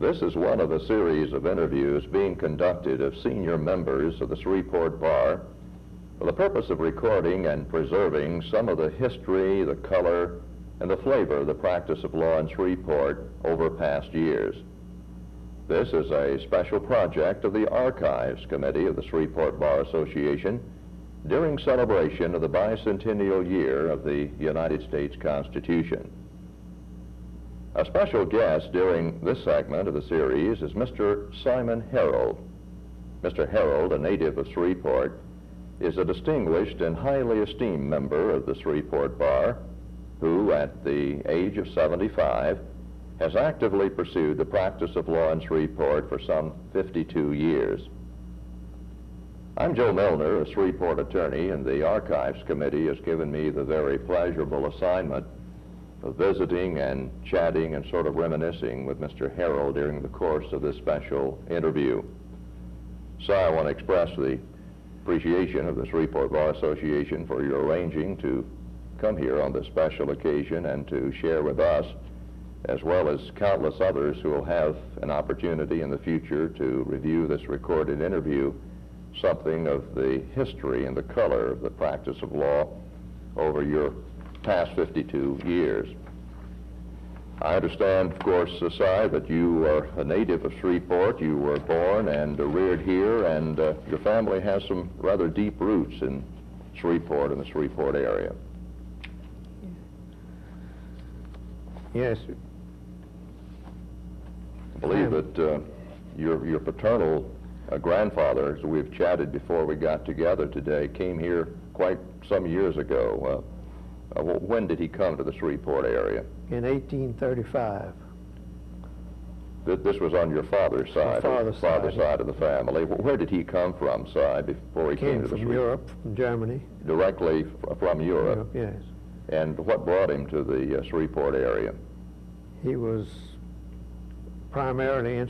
This is one of a series of interviews being conducted of senior members of the Shreveport Bar for the purpose of recording and preserving some of the history, the color, and the flavor of the practice of law in Shreveport over past years. This is a special project of the Archives Committee of the Shreveport Bar Association during celebration of the bicentennial year of the United States Constitution. A special guest during this segment of the series is Mr. Simon Herold. Mr. Herold, a native of Shreveport, is a distinguished and highly esteemed member of the Shreveport Bar who, at the age of 75, has actively pursued the practice of law in Shreveport for some 52 years. I'm Joe Milner, a Shreveport attorney, and the Archives Committee has given me the very pleasurable assignment of visiting and chatting and sort of reminiscing with Mr. Herold during the course of this special interview. So I want to express the appreciation of the Shreveport Bar Association for your arranging to come here on this special occasion and to share with us, as well as countless others who will have an opportunity in the future to review this recorded interview, something of the history and the color of the practice of law over your past 52 years. I understand, of course, Si, that you are a native of Shreveport. You were born and reared here, and your family has some rather deep roots in Shreveport and the Shreveport area. Yes. I believe that your paternal grandfather, as we've chatted before we got together today, came here quite some years ago. When did he come to the Shreveport area? In 1835. This was on your father's side, father's side of the family. Where did he come from, Si, before he came to the Shreveport? From Europe, from Germany. Directly from Europe? Yes. And what brought him to the Shreveport area? He was primarily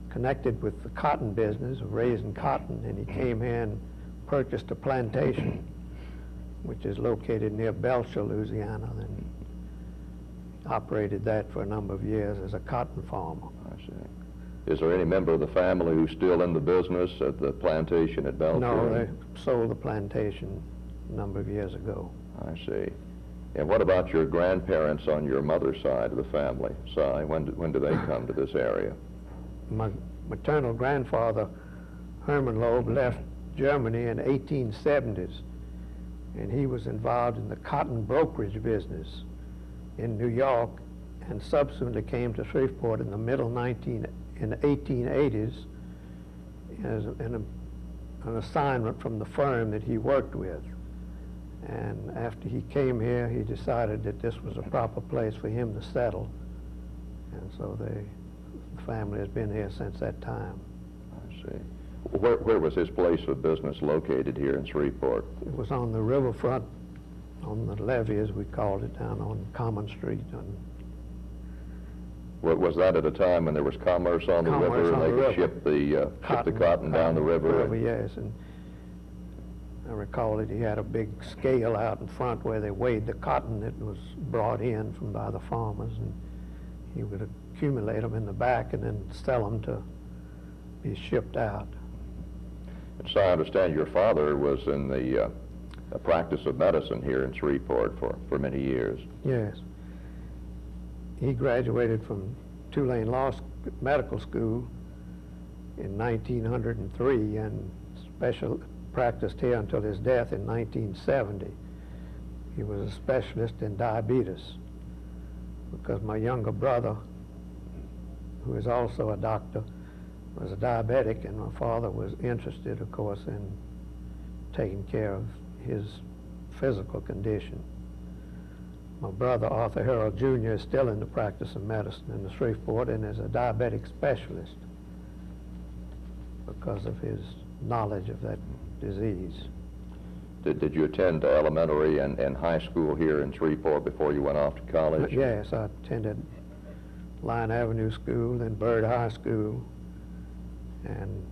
connected with the cotton business, of raising cotton, and he came here and purchased a plantation, which is located near Belcher, Louisiana, and operated that for a number of years as a cotton farmer. I see. Is there any member of the family who's still in the business at the plantation at Belcher? No, they sold the plantation a number of years ago. I see. And what about your grandparents on your mother's side of the family, Si? When do they come to this area? My maternal grandfather, Herman Loeb, left Germany in the 1870s, and he was involved in the cotton brokerage business in New York, and subsequently came to Shreveport in the in the 1880s as an assignment from the firm that he worked with. And after he came here, he decided that this was a proper place for him to settle, and so the family has been here since that time. I see. Where was his place of business located here in Shreveport? It was on the riverfront, on the levee, as we called it, down on Common Street. Was that at a time when there was commerce on the river, and they could ship the cotton down the river? Yes, and I recall that he had a big scale out in front where they weighed the cotton that was brought in by the farmers, and he would accumulate them in the back and then sell them to be shipped out. And so I understand your father was in the practice of medicine here in Shreveport for many years. Yes. He graduated from Tulane Medical School in 1903 and practiced here until his death in 1970. He was a specialist in diabetes, because my younger brother, who is also a doctor, was a diabetic, and my father was interested, of course, in taking care of his physical condition. My brother, Arthur Herold Jr., is still in the practice of medicine in the Shreveport and is a diabetic specialist because of his knowledge of that disease. Did you attend elementary and high school here in Shreveport before you went off to college? Yes, I attended Line Avenue School, then Byrd High School, and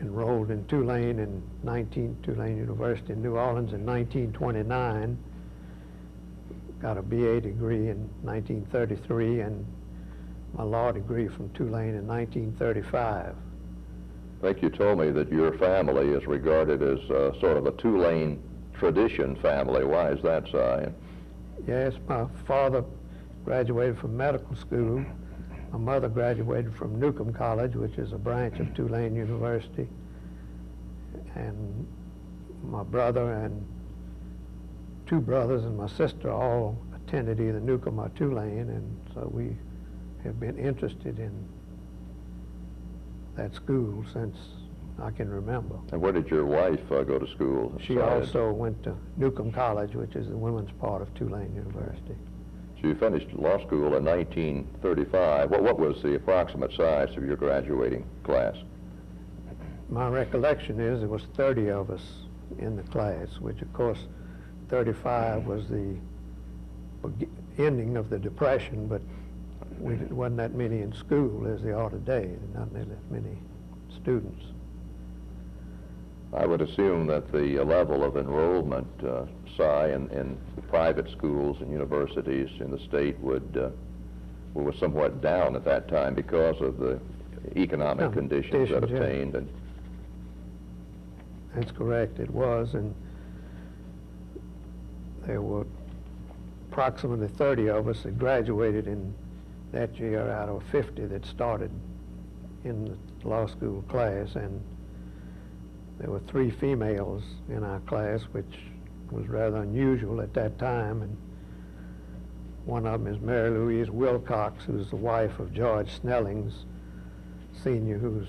enrolled in Tulane University in New Orleans in got a BA degree in 1933, and my law degree from Tulane in 1935. I think you told me that your family is regarded as sort of a Tulane tradition family. Why is that, Si? Yes, my father graduated from medical school. My mother graduated from Newcomb College, which is a branch of Tulane University. And my brother and two brothers and my sister all attended either Newcomb or Tulane, and so we have been interested in that school since I can remember. And where did your wife go to school? She also went to Newcomb College, which is the women's part of Tulane University. So you finished law school in 1935. What was the approximate size of your graduating class? My recollection is there was 30 of us in the class, which of course 35 was the ending of the Depression, but it wasn't that many in school as there are today, not that many students. I would assume that the level of enrollment, Si, in private schools and universities in the state was somewhat down at that time because of the economic conditions that obtained. And that's correct, it was, and there were approximately 30 of us that graduated in that year out of 50 that started in the law school class, and there were 3 females in our class, which was rather unusual at that time, and one of them is Mary Louise Wilcox, who's the wife of George Snellings, Sr., who's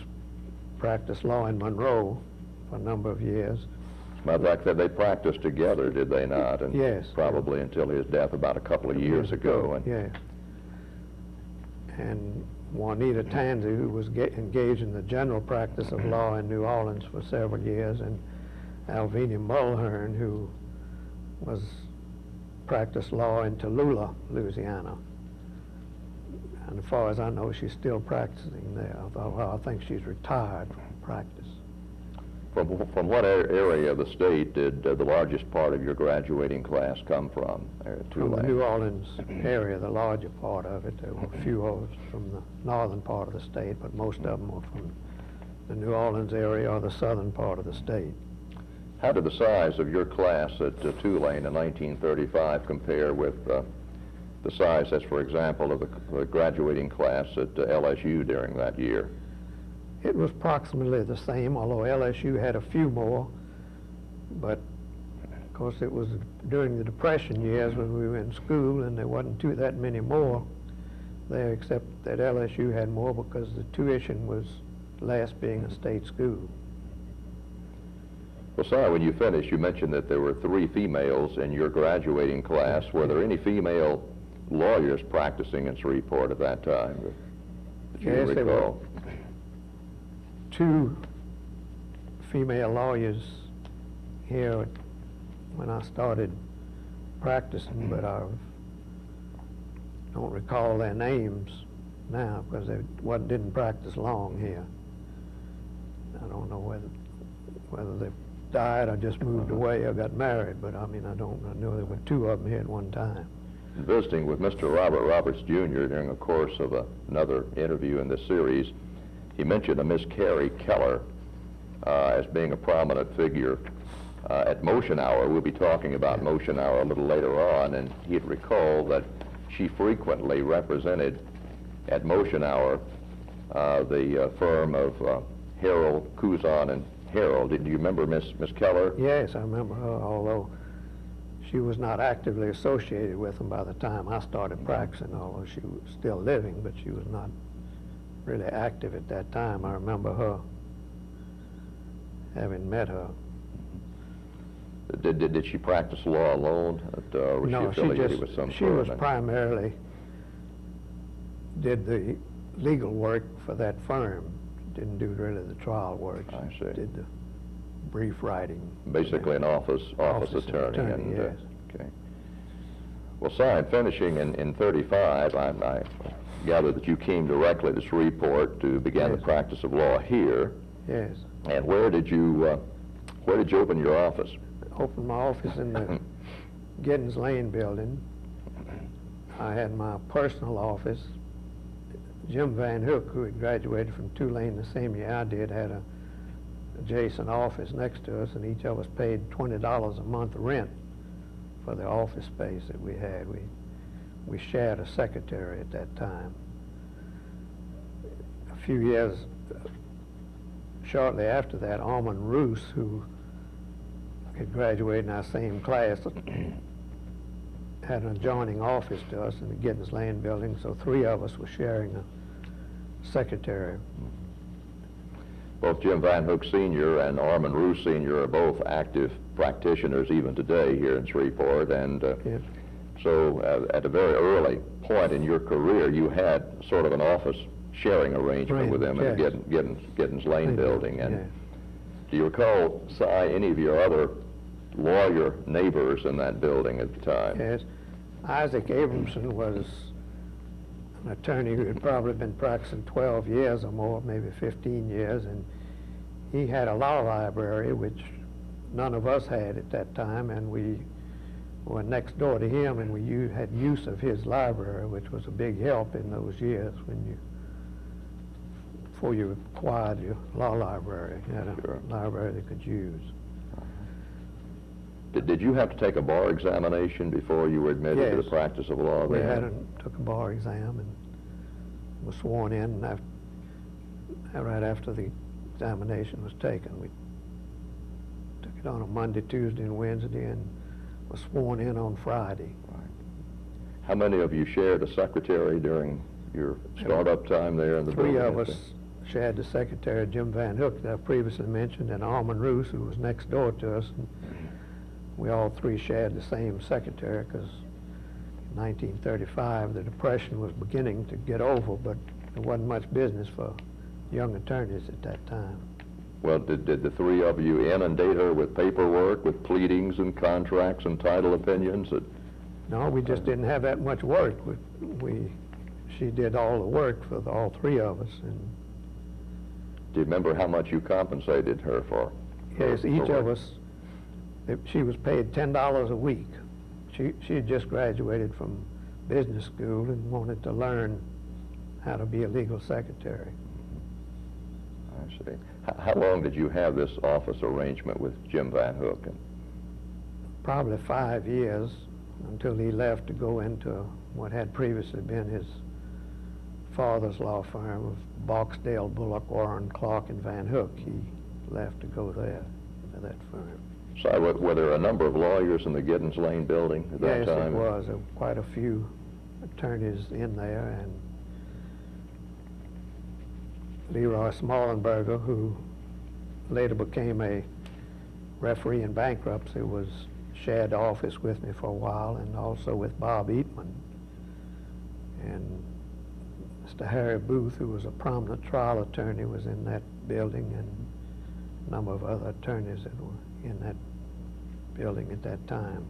practiced law in Monroe for a number of years. As a matter of fact, they practiced together, did they not? And yes. Probably until his death about a couple of years ago. And yes. And Juanita Tansey, who was engaged in the general practice of law in New Orleans for several years, and Alvina Mulhern, who practiced law in Tallulah, Louisiana. And as far as I know, she's still practicing there, although I think she's retired from practice. From what area of the state did the largest part of your graduating class come from? From the New Orleans area, the larger part of it. There were a few of us from the northern part of the state, but most of them were from the New Orleans area or the southern part of the state. How did the size of your class at Tulane in 1935 compare with the size, as for example, of the graduating class at LSU during that year? It was approximately the same, although LSU had a few more, but of course it was during the Depression years when we were in school, and there wasn't that many more there, except that LSU had more because the tuition was less, being a state school. Well, Si, when you finished, you mentioned that there were 3 females in your graduating class. Were there any female lawyers practicing in Shreveport at that time that you yes, recall? There were 2 female lawyers here when I started practicing, but I don't recall their names now because they didn't practice long here. I don't know whether they died or just moved away or got married, but I mean, I know there were 2 of them here at one time. Visiting with Mr. Robert Roberts, Jr. during the course of another interview in this series, he mentioned a Miss Carrie Keller as being a prominent figure at Motion Hour. We'll be talking about Motion Hour a little later on, and he'd recall that she frequently represented at Motion Hour the firm of Herold, Curzon, and Herold. Do you remember Miss Keller? Yes, I remember her, although she was not actively associated with them by the time I started practicing, although she was still living, but she was not really active at that time. I remember her, having met her. Did she practice law alone, or was No, she affiliated with some she firm? was primarily did the legal work for that firm. Didn't do really the trial work. I see. Did the brief writing. Basically an office attorney. Yes. Okay. Well, Si, finishing in 35, I gather that you came directly to Shreveport to begin the practice of law here. Yes. And where did you open your office? I opened my office in the Giddens Lane building. I had my personal office Jim Van Hook, who had graduated from Tulane the same year I did, had a adjacent office next to us, and each of us paid $20 a month rent for the office space that we had. We shared a secretary at that time. A few years shortly after that, Orman Roos, who had graduated in our same class, had an adjoining office to us in the Giddens Lane building, so three of us were sharing a secretary. Both Jim Van Hook Sr. and Orman Roos Sr. are both active practitioners even today here in Shreveport, and Yes. so at a very early point in your career, you had sort of an office sharing arrangement with them in the Giddens Lane building. And Yes. do you recall, Si, any of your other lawyer neighbors in that building at the time? Yes. Isaac Abramson was an attorney who had probably been practicing 12 years or more, maybe 15 years, and he had a law library, which none of us had at that time, and we were next door to him, and we had use of his library, which was a big help in those years before you acquired your law library. You had a library they could use. Did you have to take a bar examination before you were admitted to the Yes. practice of law? We then? took a bar exam and was sworn in, and right after the examination was taken, we took it on a Monday, Tuesday, and Wednesday, and was sworn in on Friday. Right. How many of you shared a secretary during your startup time there in the building? Three of us shared the secretary, Jim Van Hook, that I previously mentioned, and Orman Roos, who was next door to us. And we all three shared the same secretary because in 1935 the Depression was beginning to get over, but there wasn't much business for young attorneys at that time. Well, did the three of you inundate her with paperwork, with pleadings and contracts and title opinions? No, we just didn't have that much work. She did all the work for all three of us. And do you remember how much you compensated her for? yes, each of us, she was paid $10 a week. She had just graduated from business school and wanted to learn how to be a legal secretary. I see. How long did you have this office arrangement with Jim Van Hook? Probably 5 years, until he left to go into what had previously been his father's law firm of Boxdale, Bullock, Warren, Clark, and Van Hook. He left to go there, to that firm. So were there a number of lawyers in the Giddens Lane building at that time? Yes, it was. There were quite a few attorneys in there, and Leroy Smallenberger, who later became a referee in bankruptcy, was shared the office with me for a while, and also with Bob Eatman. And Mr. Harry Booth, who was a prominent trial attorney, was in that building, and a number of other attorneys that were in that building at that time.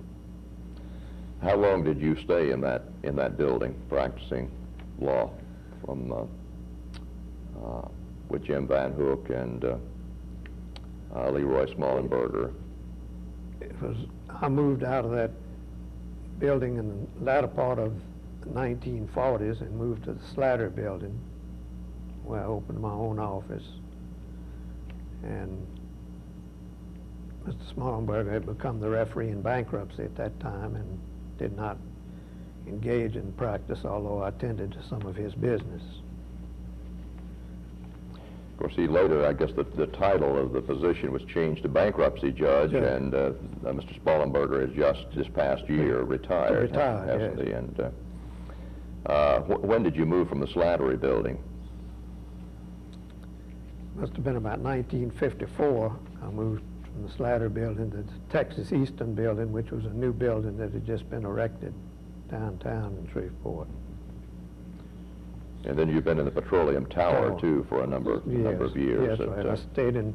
How long did you stay in that building practicing law from with Jim Van Hook and Leroy Smallenberger? I moved out of that building in the latter part of the 1940s and moved to the Slatter building, where I opened my own office. And Mr. Smallenberger had become the referee in bankruptcy at that time and did not engage in practice, although I attended to some of his business. Of course, he later, I guess, the title of the position was changed to bankruptcy judge, Yeah. and Mr. Smallenberger has just this past year retired, hasn't yes. he? And when did you move from the Slattery building? Must have been about 1954. I moved from the Slatter building to the Texas Eastern building, which was a new building that had just been erected downtown in Shreveport. And then you've been in the Petroleum Tower, too, for a number of years. Yes, right. I stayed in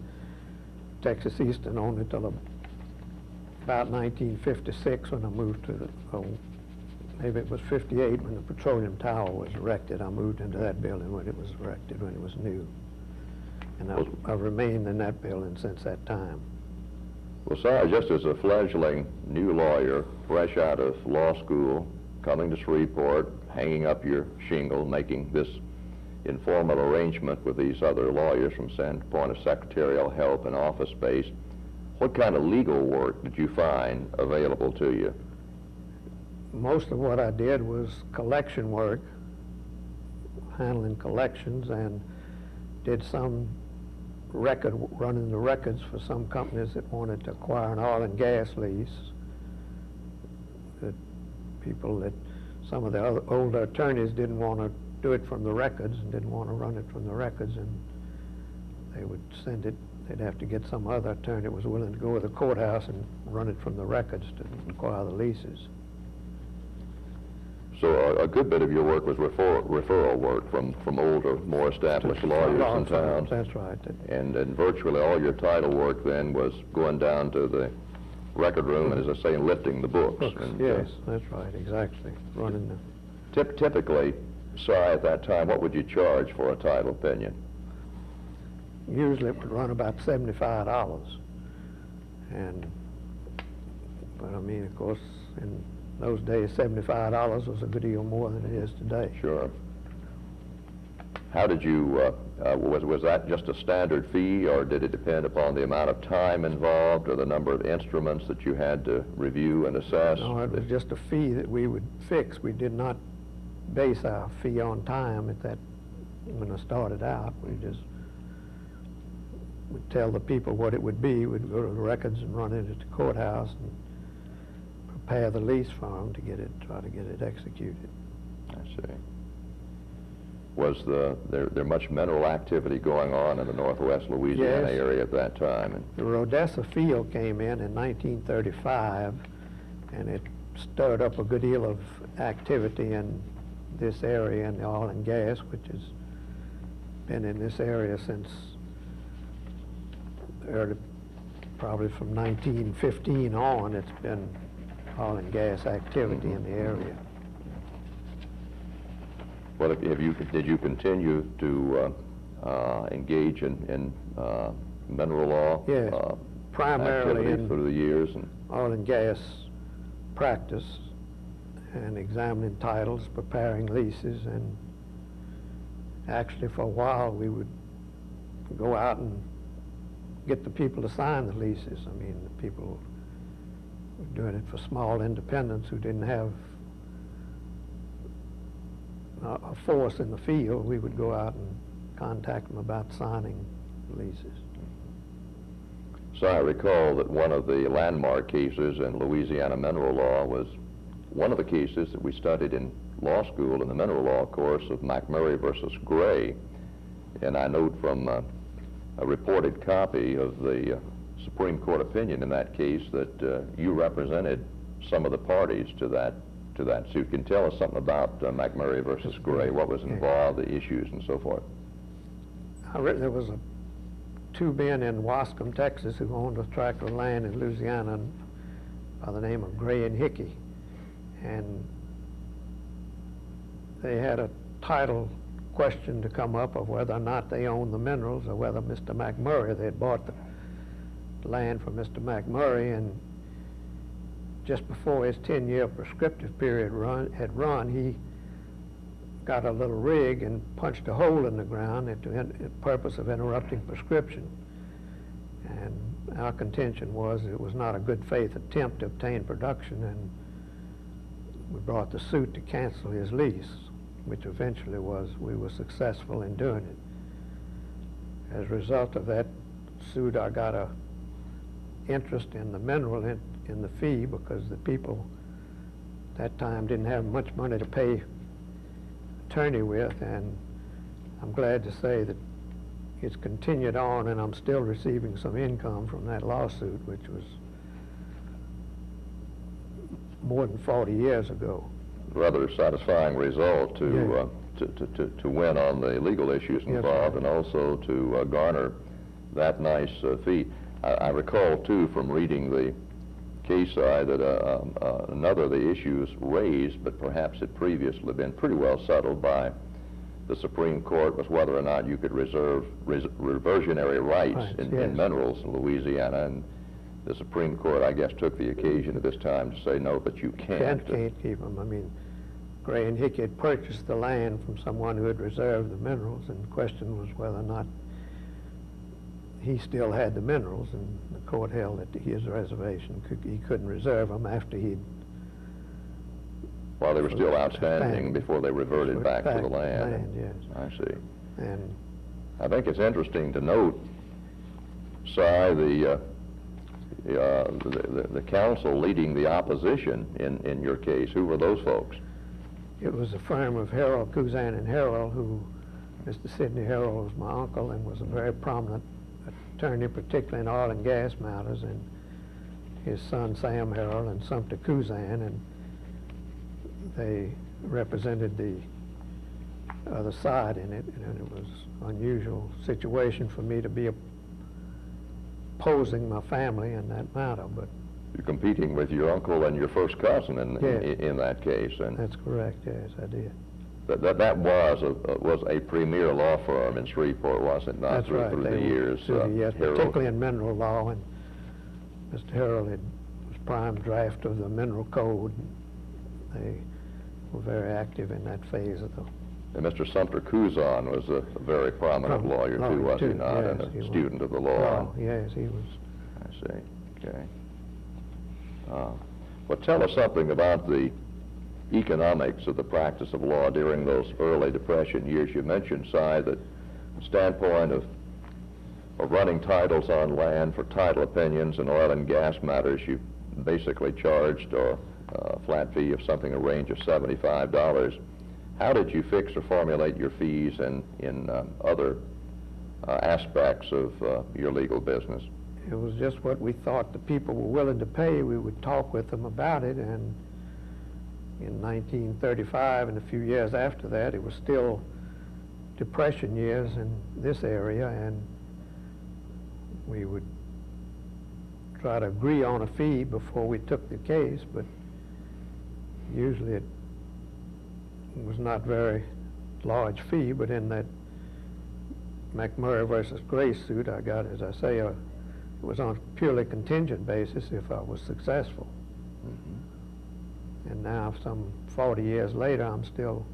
Texas Eastern only till about 1956 when I moved to maybe it was 58 when the Petroleum Tower was erected. I moved into that building when it was erected, when it was new. And I've remained in that building since that time. Well, sir, just as a fledgling new lawyer, fresh out of law school, coming to Shreveport, hanging up your shingle, making this informal arrangement with these other lawyers from standpoint of secretarial help and office space, what kind of legal work did you find available to you? Most of what I did was collection work, handling collections, and did some running the records for some companies that wanted to acquire an oil and gas lease. Some of the older attorneys didn't want to do it from the records and didn't want to run it from the records, and they would send it. They'd have to get some other attorney that was willing to go to the courthouse and run it from the records to acquire the leases. So a good bit of your work was referral work from older, more established lawyers in town. That's right. And virtually all your title work then was going down to the record room and, as I say, lifting the books. And, yes, that's right, exactly. Running the... Typically, Si, at that time, what would you charge for a title opinion? Usually it would run about $75. But I mean, of course, in those days, $75 was a good deal more than it is today. Sure. How did you, was that just a standard fee, or did it depend upon the amount of time involved or the number of instruments that you had to review and assess? No, it was just a fee that we would fix. We did not base our fee on time at that. When I started out, we just would tell the people what it would be. We'd go to the records and run it at the courthouse and prepare the lease for them to try to get it executed. I see. Was there much mineral activity going on in the northwest Louisiana area at that time? And the Rodessa field came in 1935, and it stirred up a good deal of activity in this area in the oil and gas, which has been in this area since probably from 1915 on. It's been oil and gas activity in the area. Well, did you continue to engage in mineral law? Yes, primarily in through the years, and oil and gas practice, and examining titles, preparing leases, and actually for a while we would go out and get the people to sign the leases. I mean, the people were doing it for small independents who didn't have a force in the field. We would go out and contact them about signing leases. So I recall that one of the landmark cases in Louisiana mineral law was one of the cases that we studied in law school in the mineral law course of McMurray versus Gray. And I note from a reported copy of the Supreme Court opinion in that case that you represented some of the parties to that suit. Can you tell us something about McMurray versus Gray, what was involved, the issues and so forth? There was two men in Wascom, Texas, who owned a tract of land in Louisiana by the name of Gray and Hickey. And they had a title question to come up of whether or not they owned the minerals, or whether Mr. McMurray, they had bought the land from Mr. McMurray, and just before his 10-year prescriptive period had run, he got a little rig and punched a hole in the ground for the purpose of interrupting prescription. And our contention was it was not a good faith attempt to obtain production, and we brought the suit to cancel his lease, which eventually we were successful in doing it. As a result of that suit, I got a interest in the mineral in the fee, because the people at that time didn't have much money to pay attorney with, and I'm glad to say that it's continued on, and I'm still receiving some income from that lawsuit, which was more than 40 years ago. Rather satisfying result to win on the legal issues involved, and also to garner that nice fee. I recall too from reading the case that another of the issues raised, but perhaps had previously been pretty well settled by the Supreme Court, was whether or not you could reserve reversionary rights in minerals in Louisiana. And the Supreme Court, I guess, took the occasion at this time to say, no, but you can't. Can't keep them. I mean, Gray and Hickey had purchased the land from someone who had reserved the minerals, and the question was whether or not he still had the minerals, and the court held that his reservation, he couldn't reserve them after he'd... While they were still outstanding before they reverted back to the land. Yes. I see. And I think it's interesting to note, Si, the counsel leading the opposition in your case. Who were those folks? it was a firm of Herold, Kuzan and Herold, who Mr. Sidney Herold was my uncle and was a very prominent attorney, particularly in oil and gas matters, and his son Sam Herold and Sumter Kuzan, and they represented the other side in it, and it was an unusual situation for me to be opposing my family in that matter. But you're competing with your uncle and your first cousin in that case, and that's correct. Yes, I did. That was a premier law firm in Shreveport, was it not? That's right. Through the years. Yes, particularly in mineral law, and Mr. Herold was prime draft of the mineral code. They were very active in that phase of the. And Mr. Sumter Kuzan was a very prominent lawyer too, was he not? Yes, and a he student was. of the law. Oh, yes, he was. I see. Okay. Well, tell us something about the economics of the practice of law during those early Depression years. You mentioned, Si, that the standpoint of running titles on land for title opinions and oil and gas matters, you basically charged a flat fee of something, a range of $75. How did you fix or formulate your fees in other aspects of your legal business? It was just what we thought the people were willing to pay. We would talk with them about it, and in 1935 and a few years after that, it was still Depression years in this area, and we would try to agree on a fee before we took the case, but usually it was not very large fee. But in that McMurray versus Gray suit, I got, as I say, it was on a purely contingent basis if I was successful. Mm-hmm. And now, some 40 years later, I'm still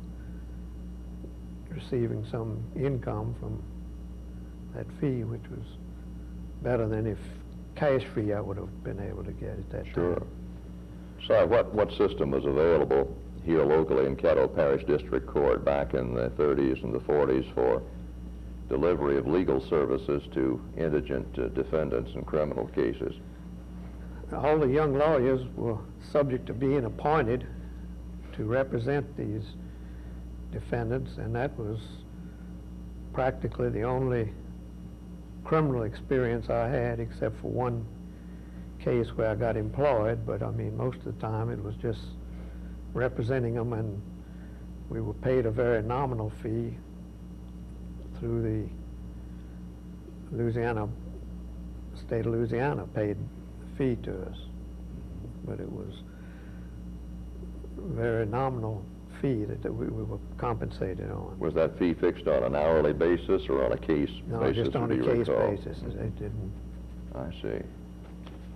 receiving some income from that fee, which was better than if cash fee I would have been able to get at that time. Sure. So what system was available here locally in Caddo Parish District Court back in the 30s and the 40s for delivery of legal services to indigent defendants in criminal cases? All the young lawyers were subject to being appointed to represent these defendants, and that was practically the only criminal experience I had, except for one case where I got employed. But I mean, most of the time it was just representing them, and we were paid a very nominal fee through the Louisiana, state of Louisiana paid the fee to us, but it was a very nominal fee that we were compensated on. Was that fee fixed on an hourly basis or on a case basis? No, just on a case basis. It didn't. I see.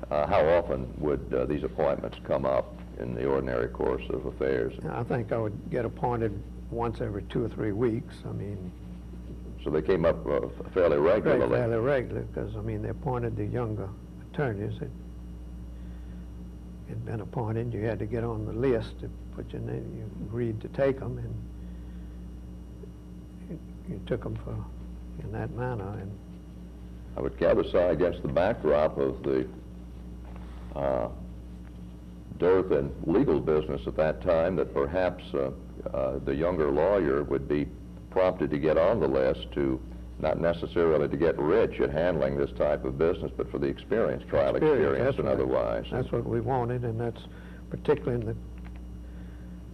How often would these appointments come up in the ordinary course of affairs? I think I would get appointed once every 2 or 3 weeks. I mean. So they came up fairly regularly? Fairly regularly, because, I mean, they appointed the younger attorneys that had been appointed. You had to get on the list to put your name. You agreed to take them, and you took them in that manner. And I would gather, Si, against the backdrop of the dearth in legal business at that time, that perhaps the younger lawyer would be prompted to get on the list, to not necessarily to get rich at handling this type of business, but for the experience, trial experience and otherwise. That's what we wanted, and that's particularly in the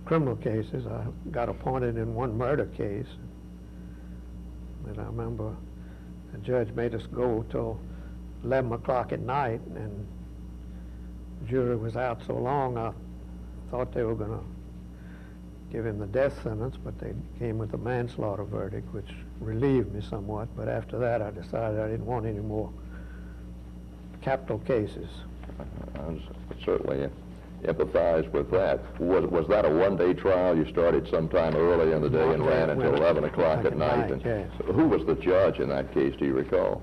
criminal cases. I got appointed in one murder case, and I remember the judge made us go till 11 o'clock at night, and the jury was out so long I thought they were going to give him the death sentence, but they came with a manslaughter verdict, which relieved me somewhat. But after that, I decided I didn't want any more capital cases. Certainly empathize with that. Was that a one-day trial? You started sometime early in the day and ran until 11 o'clock at night? And yes. so who was the judge in that case, do you recall?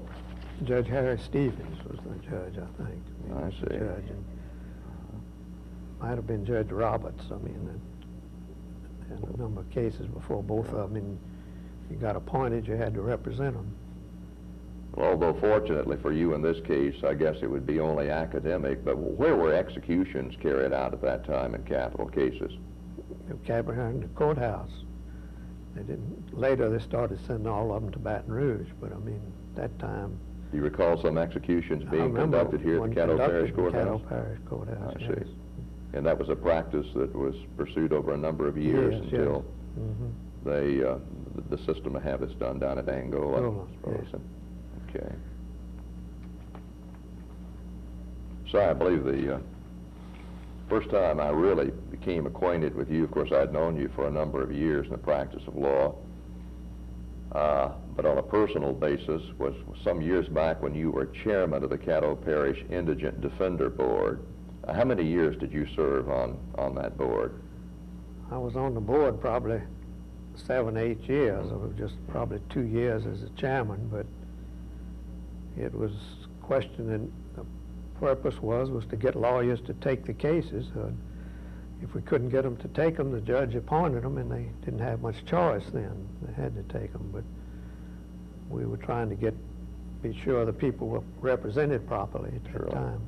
Judge Harry Stevens was the judge, I think. I was the see. Judge, and might have been Judge Roberts. I mean, and a number of cases before both of them, and you got appointed, you had to represent them. Well, although fortunately for you in this case, I guess it would be only academic, but where were executions carried out at that time in capital cases? In the courthouse. They didn't. Later, they started sending all of them to Baton Rouge, but I mean, that time. Do you recall some executions being conducted here at the Caddo Parish Courthouse? Caddo Parish Courthouse, I yes. see. And that was a practice that was pursued over a number of years yes, until yes. the system to have this done down at Angola, I suppose. Yes. Okay. So I believe the first time I really became acquainted with you, of course I'd known you for a number of years in the practice of law, but on a personal basis was some years back when you were chairman of the Caddo Parish Indigent Defender Board. How many years did you serve on that board? I was on the board probably 7, 8 years. I was just probably 2 years as a chairman, but it was questioning. The purpose was to get lawyers to take the cases. If we couldn't get them to take them, the judge appointed them, and they didn't have much choice then. They had to take them, but we were trying to be sure the people were represented properly at that time.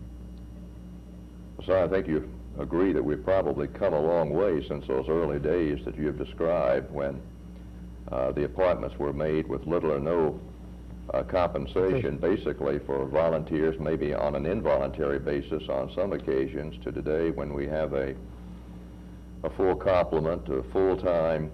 So I think you agree that we've probably come a long way since those early days that you have described, when the appointments were made with little or no compensation, basically for volunteers, maybe on an involuntary basis on some occasions, to today when we have a full complement of full-time,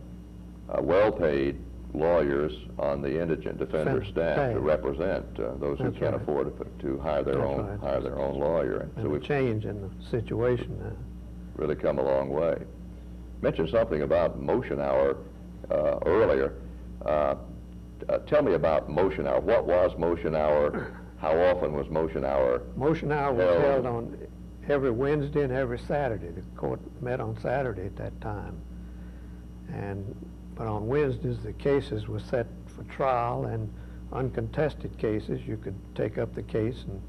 well-paid lawyers on the indigent defender staff to represent those who can't afford to hire their own lawyer. And so we've changed in the situation now. Really come a long way. Mentioned something about motion hour earlier. Tell me about motion hour. What was motion hour? How often was motion hour? Motion hour was held on every Wednesday and every Saturday. The court met on Saturday at that time. But on Wednesdays, the cases were set for trial, and uncontested cases, you could take up the case and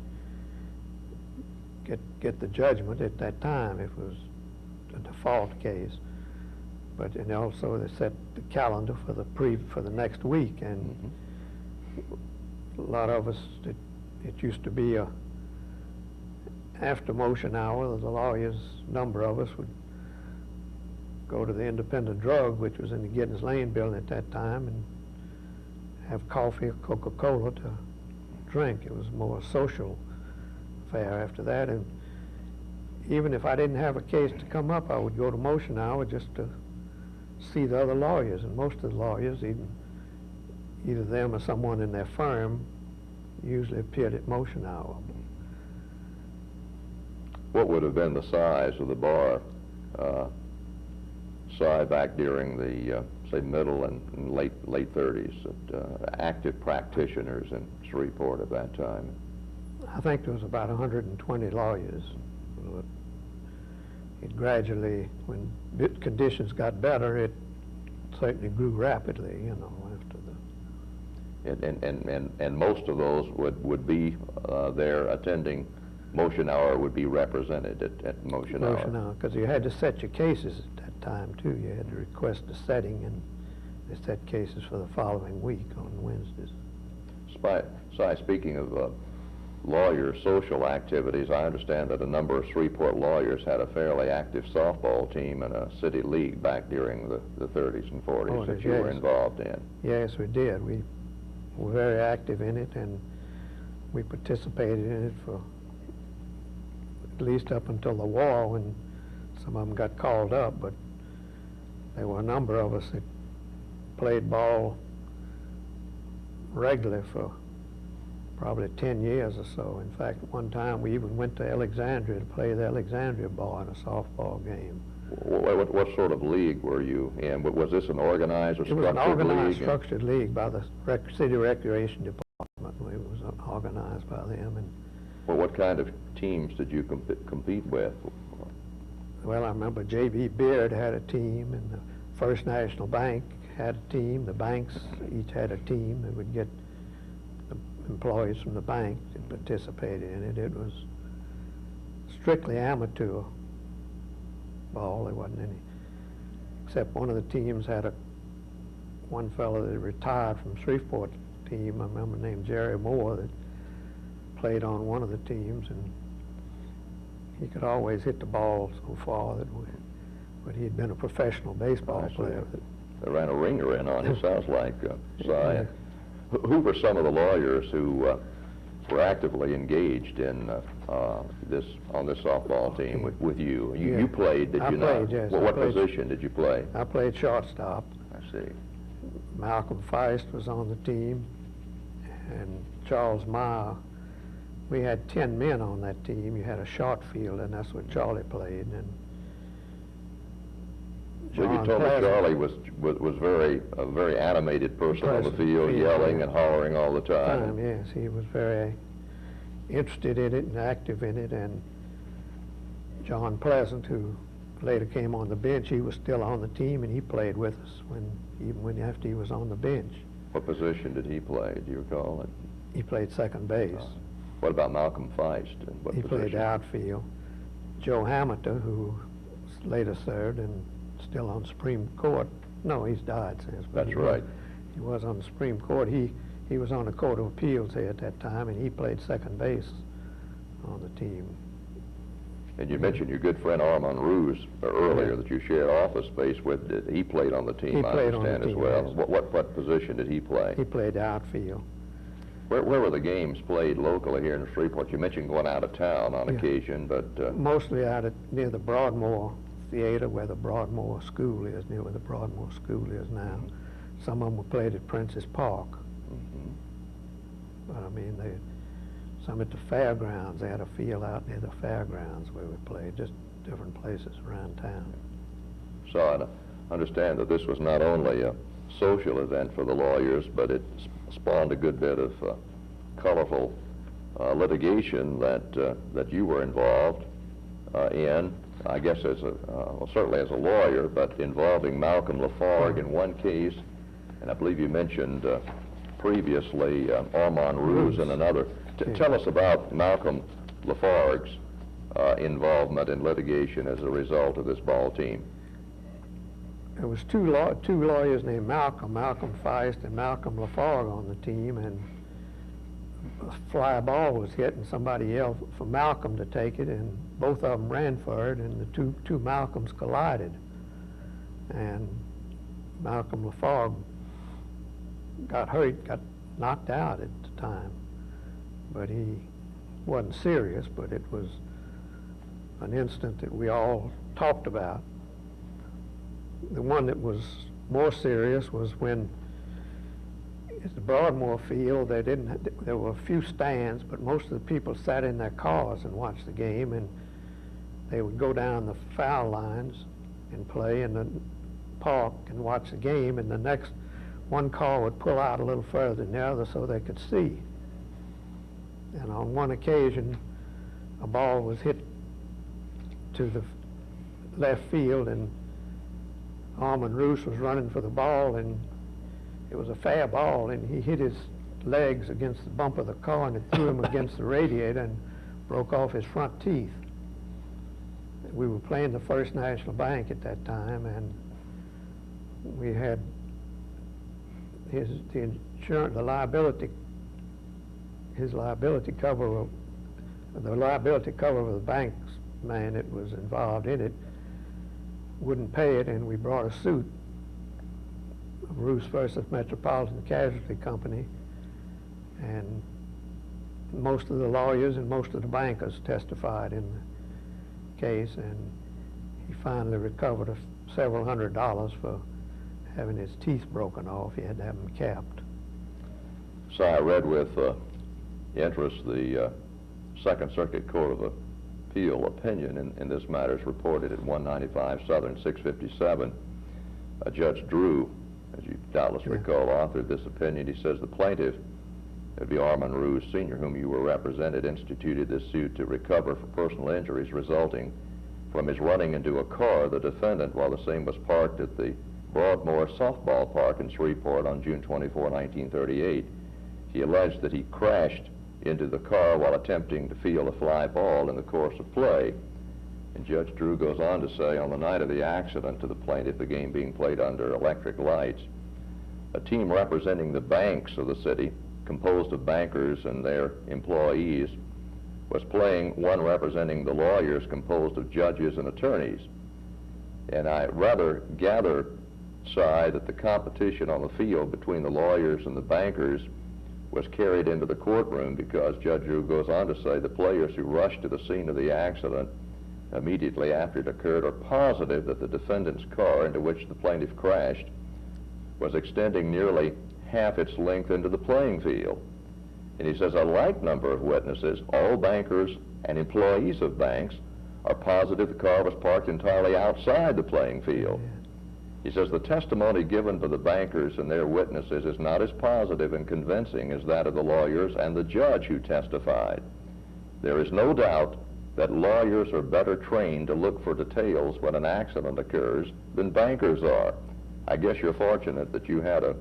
get the judgment at that time if it was a default case. But and also they set the calendar for the next week, and a lot of us, it used to be after motion hour, the lawyers, number of us would go to the Independent Drug, which was in the Giddens Lane building at that time, and have coffee or Coca-Cola to drink. It was more a social affair after that, and even if I didn't have a case to come up, I would go to motion hour just to see the other lawyers, and most of the lawyers, either them or someone in their firm, usually appeared at motion hour. What would have been the size of the bar back during the say middle and late 30s, active practitioners in Shreveport at that time? I think there was about 120 lawyers. It gradually, when conditions got better, it certainly grew rapidly, you know, after the... And most of those would be there attending motion hour, would be represented at motion hour. Motion hour, because you had to set your cases at that time, too. You had to request a setting, and they set cases for the following week on Wednesdays. Speaking of lawyer social activities, I understand that a number of Shreveport lawyers had a fairly active softball team in a city league back during the 30s and 40s that you were involved in. Yes, we did. We were very active in it, and we participated in it for at least up until the war, when some of them got called up, but there were a number of us that played ball regularly for probably 10 years or so. In fact, one time we even went to Alexandria to play the Alexandria ball in a softball game. What sort of league were you in? Was this an organized or structured league? It was an organized, structured league by the City Recreation Department. It was organized by them. And well, what kind of teams did you compete with? Well, I remember J.B. Beard had a team, and the First National Bank had a team. The banks each had a team that would get the employees from the bank that participated in it. It was strictly amateur ball. There wasn't any, except one of the teams had one fellow that retired from Shreveport team, I remember, named Jerry Moore, that played on one of the teams, and he could always hit the ball so far but he'd been a professional baseball player. They ran a ringer in on it, sounds like, Si. Yeah. Who were some of the lawyers who were actively engaged in on this softball team with you? You played, did you not? I played, yes. What position did you play? I played shortstop. I see. Malcolm Feist was on the team, and Charles Meyer. We had 10 men on that team. You had a short field, and that's what Charlie played. And well, you told me Charlie was a very animated person on the field, yelling and hollering all the time. Yes, he was very interested in it and active in it. And John Pleasant, who later came on the bench, he was still on the team, and he played with us even after he was on the bench. What position did he play? Do you recall? He played second base. What about Malcolm Feist? He played outfield. Joe Hamilton, who later served and still on Supreme Court. No, he's died since. That's right. He was on the Supreme Court. He was on the Court of Appeals here at that time, and he played second base on the team. And you mentioned your good friend Armand Ruse earlier that you shared office space with. He played on the team, he played I understand, on the team, as well. yes. What position did he play? He played outfield. Where were the games played locally here in Shreveport? You mentioned going out of town on occasion, but... Mostly out near the Broadmoor Theater, where the Broadmoor School is, near where the Broadmoor School is now. Some of them were played at Princess Park. But I mean, some at the fairgrounds. They had a field out near the fairgrounds where we played, just different places around town. So I understand that this was not only a social event for the lawyers, but it spawned a good bit of colorful litigation that you were involved in. I guess certainly as a lawyer, but involving Malcolm Lafargue in one case, and I believe you mentioned previously Armand Ruse in another. Tell us about Malcolm Lafargue's involvement in litigation as a result of this ball team. There was two lawyers named Malcolm Feist and Malcolm Lafargue on the team, and a fly ball was hit, and somebody yelled for Malcolm to take it, and both of them ran for it, and the two Malcolms collided, and Malcolm Lafargue got hurt, got knocked out at the time, but he wasn't serious, but it was an incident that we all talked about. The one that was more serious was when at the Broadmoor field, there were a few stands, but most of the people sat in their cars and watched the game, and they would go down the foul lines and play in the park and watch the game, and the next one car would pull out a little further than the other so they could see. And on one occasion, a ball was hit to the left field, and Armand Ruse was running for the ball, and it was a fair ball, and he hit his legs against the bump of the car, and it threw him against the radiator and broke off his front teeth. We were playing the First National Bank at that time, and we had his liability cover of the bank's man that was involved in it wouldn't pay it, and we brought a suit, Ruse versus Metropolitan Casualty Company, and most of the lawyers and most of the bankers testified in the case, and he finally recovered several $100s for having his teeth broken off. He had to have them capped. So I read with interest the Second Circuit Court of Appeal opinion in this matter is reported at 195 Southern 657. Judge Drew, as you doubtless recall, authored this opinion. He says the plaintiff, it'd be Armand Ruse Sr., whom you were represented, instituted this suit to recover for personal injuries resulting from his running into a car the defendant while the same was parked at the Broadmoor softball park in Shreveport on June 24, 1938. He alleged that he crashed into the car while attempting to field a fly ball in the course of play. And Judge Drew goes on to say, on the night of the accident to the plaintiff, the game being played under electric lights, a team representing the banks of the city, composed of bankers and their employees, was playing one representing the lawyers, composed of judges and attorneys. And I rather gather, Si, that the competition on the field between the lawyers and the bankers was carried into the courtroom, because Judge Drew goes on to say the players who rushed to the scene of the accident immediately after it occurred are positive that the defendant's car into which the plaintiff crashed was extending nearly half its length into the playing field. And he says a like number of witnesses, all bankers and employees of banks, are positive the car was parked entirely outside the playing field. He says the testimony given by the bankers and their witnesses is not as positive and convincing as that of the lawyers and the judge who testified. There is no doubt that lawyers are better trained to look for details when an accident occurs than bankers are. I guess you're fortunate that you had a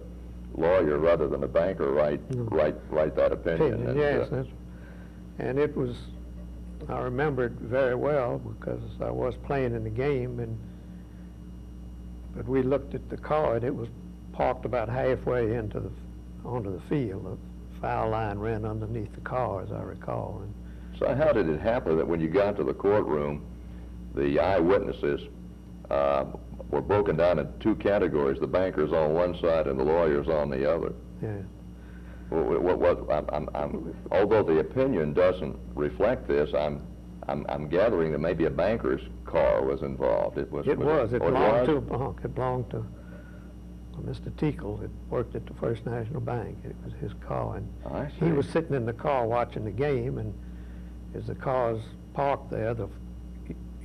lawyer rather than a banker write that opinion. Yes, and it was, I remember it very well because I was playing in the game, but we looked at the car and it was parked about halfway onto the field. The foul line ran underneath the car, as I recall. And so how did it happen that when you got to the courtroom, the eyewitnesses were broken down into two categories, the bankers on one side and the lawyers on the other? Yeah. Although the opinion doesn't reflect this, I'm gathering that maybe a banker's car was involved. It belonged to Mr. Tickle that worked at the First National Bank. It was his car, and I see. He was sitting in the car watching the game, and as the car's parked there,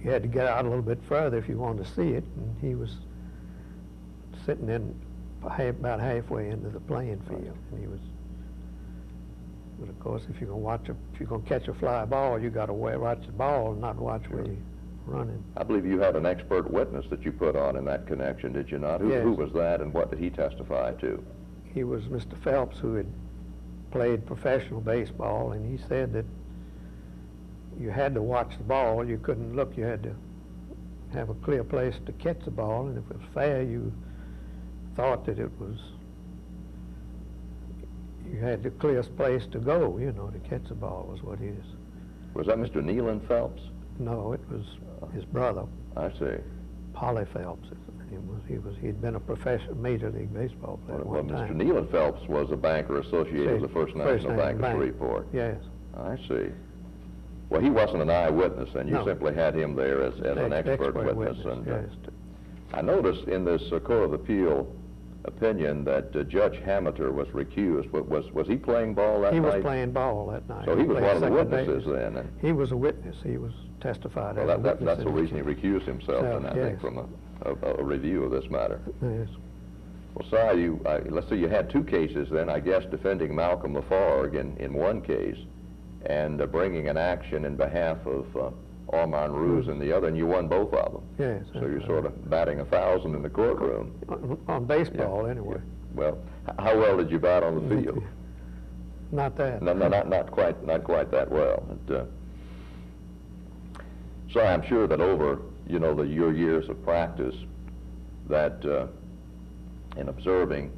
you had to get out a little bit further if you wanted to see it, and he was sitting in about halfway into the playing field, and he was. But of course, if you're going to catch a fly ball, you got to watch the ball and not watch where you're running. I believe you had an expert witness that you put on in that connection, did you not? Yes. Who was that, and what did he testify to? He was Mr. Phelps, who had played professional baseball, and he said that you had to watch the ball. You couldn't look. You had to have a clear place to catch the ball, and if it was fair, you thought that it was. You had the clearest place to go, to catch the ball was what he is. Was that Mr. Nealon Phelps? No, it was his brother. I see. Polly Phelps, his name was. He'd been a professional Major League Baseball player at one time. Mr. Nealon Phelps was a banker associated with the First National Bank of Shreveport. Yes. I see. Well, he wasn't an eyewitness, and you simply had him there as an expert witness. And yes. I noticed in this Court of Appeal opinion that Judge Hameter was recused. Was he playing ball that night? He was playing ball that night. So he was one of the witnesses then? And he was a witness. He was testified as a witness. That's the reason he recused himself, and I think from a review of this matter. Yes. Well, Si, let's say you had two cases then, I guess, defending Malcolm Lafargue in one case, and bringing an action in behalf of Armand Ruse in the other, and you won both of them. Yes. So you're sort of batting 1,000 in the courtroom. On baseball, anyway. Yeah. Well, how well did you bat on the field? Not that. No, not quite that well. So I'm sure that over your years of practice, that in observing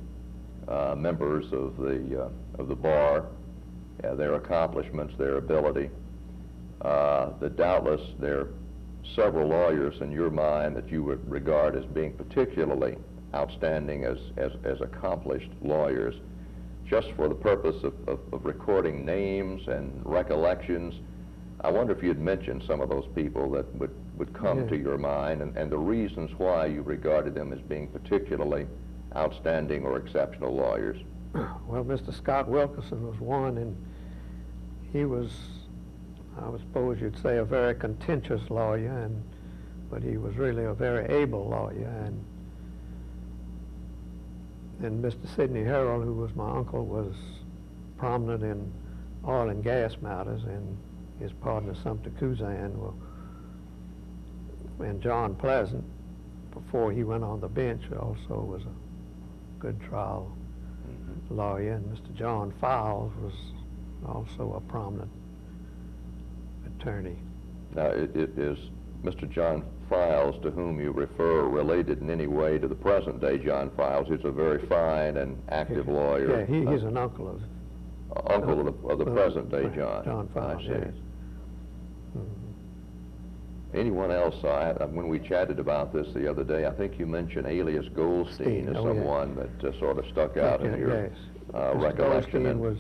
members of the bar, their accomplishments, their ability, that doubtless there are several lawyers in your mind that you would regard as being particularly outstanding as accomplished lawyers. Just for the purpose of recording names and recollections, I wonder if you'd mention some of those people that would come to your mind, and the reasons why you regarded them as being particularly outstanding or exceptional lawyers. Well, Mr. Scott Wilkerson was one, and he was, I would suppose you'd say, a very contentious lawyer, but he was really a very able lawyer. And then Mr. Sidney Herold, who was my uncle, was prominent in oil and gas matters, and his partner Sumter Kuzan And John Pleasant, before he went on the bench, also was a good trial lawyer, and Mr. John Files was also a prominent attorney. Now, it is Mr. John Files, to whom you refer, related in any way to the present-day John Files? He's a very fine and active lawyer. Yeah, he's an uncle of... Of the present-day John. John Files, I see. yes. Anyone else? When we chatted about this the other day, I think you mentioned Alias Goldstein as someone that sort of stuck out in your recollection. Goldstein was,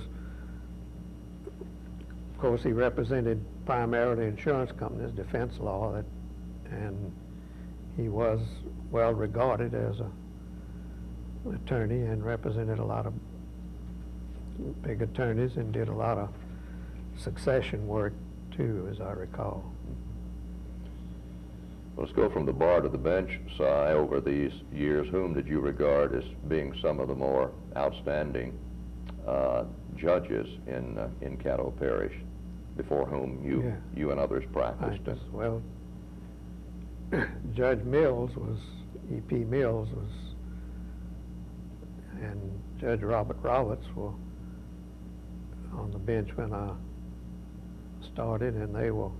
of course, he represented primarily insurance companies, defense law, and he was well regarded as an attorney and represented a lot of big attorneys and did a lot of succession work too, as I recall. Let's go from the bar to the bench, Si. Over these years, whom did you regard as being some of the more outstanding judges in Caddo Parish, before whom you and others practiced? Well, Judge Mills was, E.P. Mills was, and Judge Robert Roberts were on the bench when I started, and they were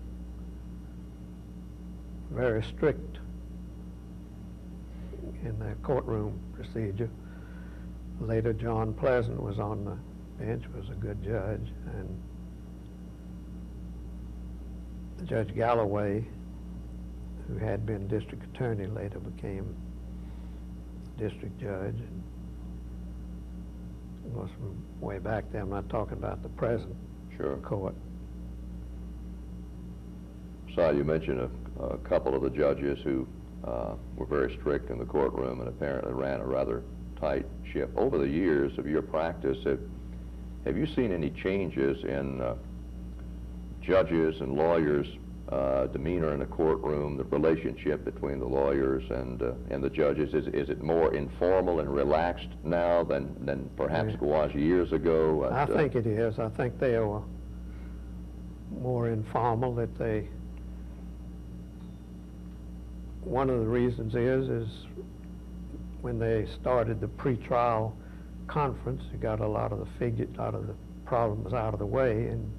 very strict in their courtroom procedure. Later, John Pleasant was on the bench, was a good judge, and Judge Galloway, who had been district attorney, later became district judge. And it was from way back there. I'm not talking about the present court. So you mentioned a couple of the judges who were very strict in the courtroom and apparently ran a rather tight ship. Over the years of your practice, have you seen any changes in judges and lawyers' demeanor in the courtroom, the relationship between the lawyers and the judges? Is it more informal and relaxed now than perhaps it was years ago? I think it is. I think they are more informal, that they... One of the reasons is when they started the pre-trial conference, you got a lot of the problems out of the way, and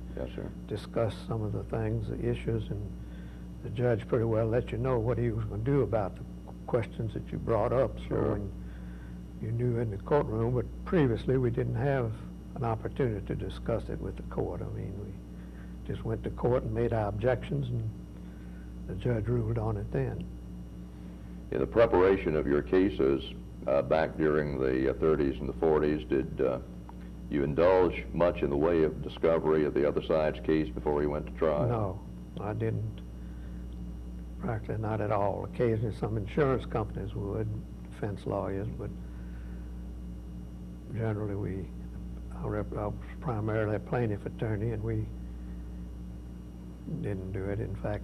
discussed some of the things, the issues, and the judge pretty well let you know what he was going to do about the questions that you brought up. So when you knew in the courtroom, but previously we didn't have an opportunity to discuss it with the court. I mean, we just went to court and made our objections, and the judge ruled on it then. In the preparation of your cases back during the 30s and the 40s, did you indulge much in the way of discovery of the other side's case before you went to trial? No, I didn't. Practically not at all. Occasionally some insurance companies would, defense lawyers, but generally I was primarily a plaintiff attorney, and we didn't do it. In fact,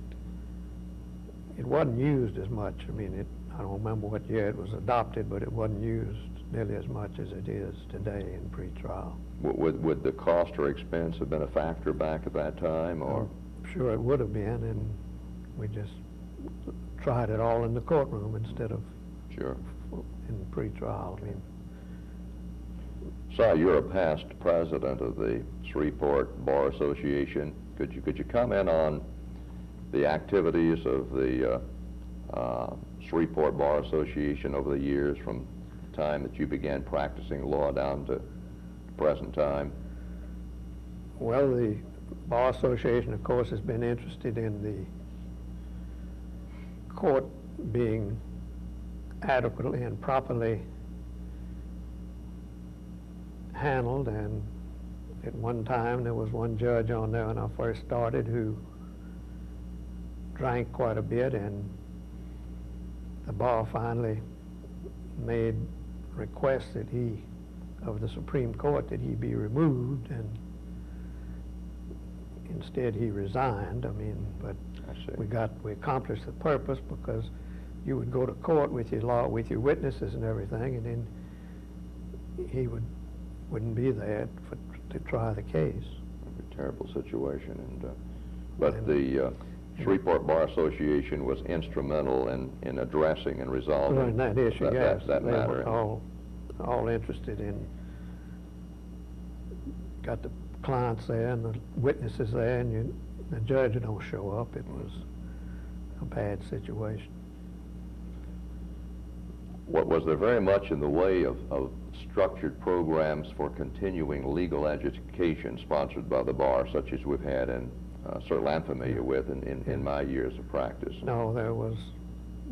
it wasn't used as much. I mean, I don't remember what year it was adopted, but it wasn't used nearly as much as it is today in pretrial. Would the cost or expense have been a factor back at that time, or? Sure, it would have been, and we just tried it all in the courtroom instead of in pretrial. I mean, Si, you're a past president of the Shreveport Bar Association. Could you comment on the activities of the Shreveport Bar Association over the years, from the time that you began practicing law down to present time? Well, the Bar Association, of course, has been interested in the court being adequately and properly handled, and at one time there was one judge on there when I first started who drank quite a bit, and the bar finally made requests that of the Supreme Court, that he be removed, and instead he resigned. I mean, but we accomplished the purpose, because you would go to court with your witnesses and everything, and then he wouldn't be there to try the case. A terrible situation, and but Shreveport Bar Association was instrumental in addressing and resolving Well, in that issue, yes. that They matter. were all interested in, got the clients there and the witnesses there, and the judge don't show up. It was a bad situation. What was there very much in the way of structured programs for continuing legal education sponsored by the bar, such as we've had and certainly I'm familiar with in my years of practice? No, there was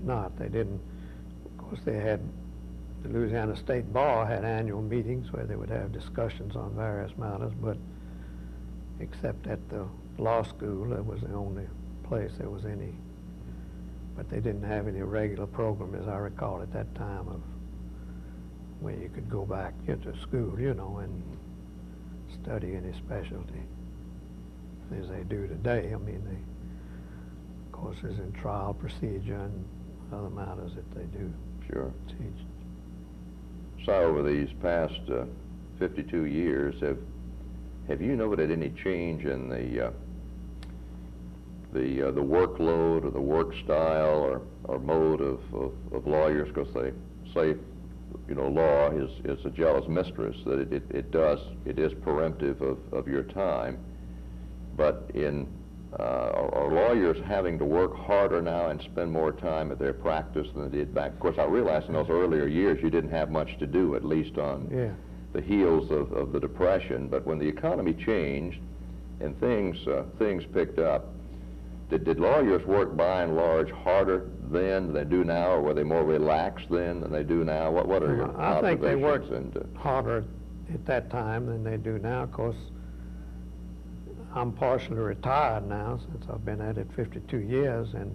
not. They didn't. Of course, they had, the Louisiana State Bar had annual meetings where they would have discussions on various matters, but except at the law school, that was the only place there was any. But they didn't have any regular program, as I recall, at that time, of where you could go back into school, you know, and study any specialty as they do today. I mean, they, courses in trial procedure and other matters that they do Sure. teach. So over these past 52 years, have you noted any change in the workload or the work style or mode of lawyers? Because they say, you know, law is a jealous mistress, that it is preemptive of your time. But are lawyers having to work harder now and spend more time at their practice than they did back? Of course, I realize in those earlier years you didn't have much to do, at least on the heels of the Depression. But when the economy changed and things picked up, did lawyers work by and large harder then than they do now, or were they more relaxed then than they do now? What are your I think they worked observations? harder at that time than they do now. Of course, I'm partially retired now, since I've been at it 52 years, and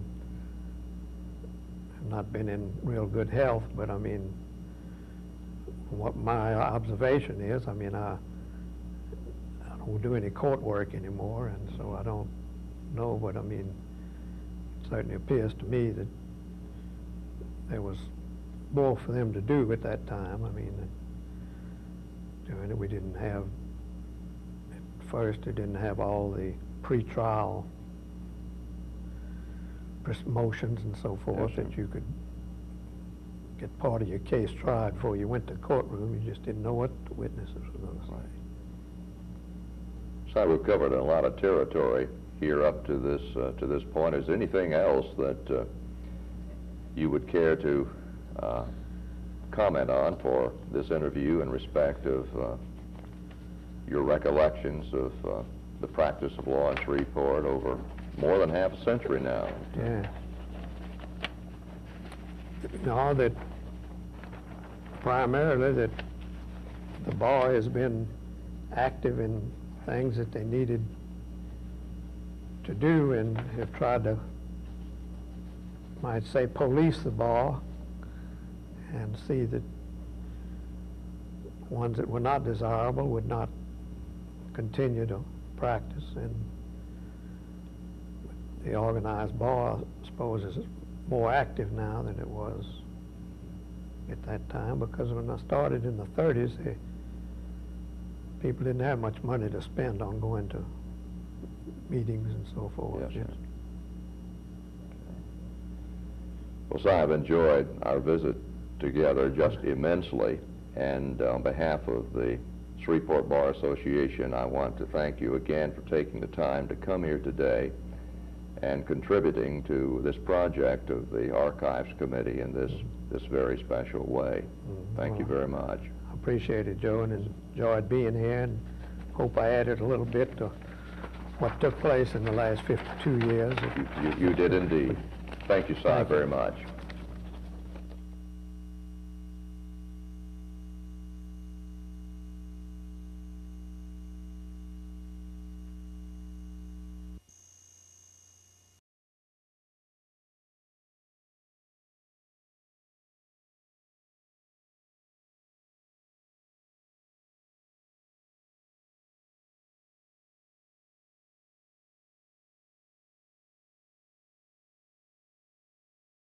I've not been in real good health. But I mean, what my observation is, I mean, I don't do any court work anymore, and so I don't know. But I mean, it certainly appears to me that there was more for them to do at that time. I mean, doing it, we didn't have. First, they didn't have all the pre-trial motions and so forth, that you could get part of your case tried before you went to the courtroom. You just didn't know what the witnesses were going to say. So we've covered a lot of territory here up to this point. Is there anything else that you would care to comment on for this interview in respect of your recollections of the practice of law in Shreveport over more than half a century now? Yeah. No, that primarily that the bar has been active in things that they needed to do, and have tried to, might say, police the bar and see that ones that were not desirable would not continue to practice. And the organized bar, I suppose, is more active now than it was at that time, because when I started in the 30s, people didn't have much money to spend on going to meetings and so forth. Yes, sir. Well, sir, I've enjoyed our visit together just immensely, and on behalf of the Shreveport Bar Association, I want to thank you again for taking the time to come here today and contributing to this project of the Archives Committee in this very special way. Thank you very much. I appreciate it, Joe, and enjoyed being here, and hope I added a little bit to what took place in the last 52 years. You did indeed. Thank you, Si, very much.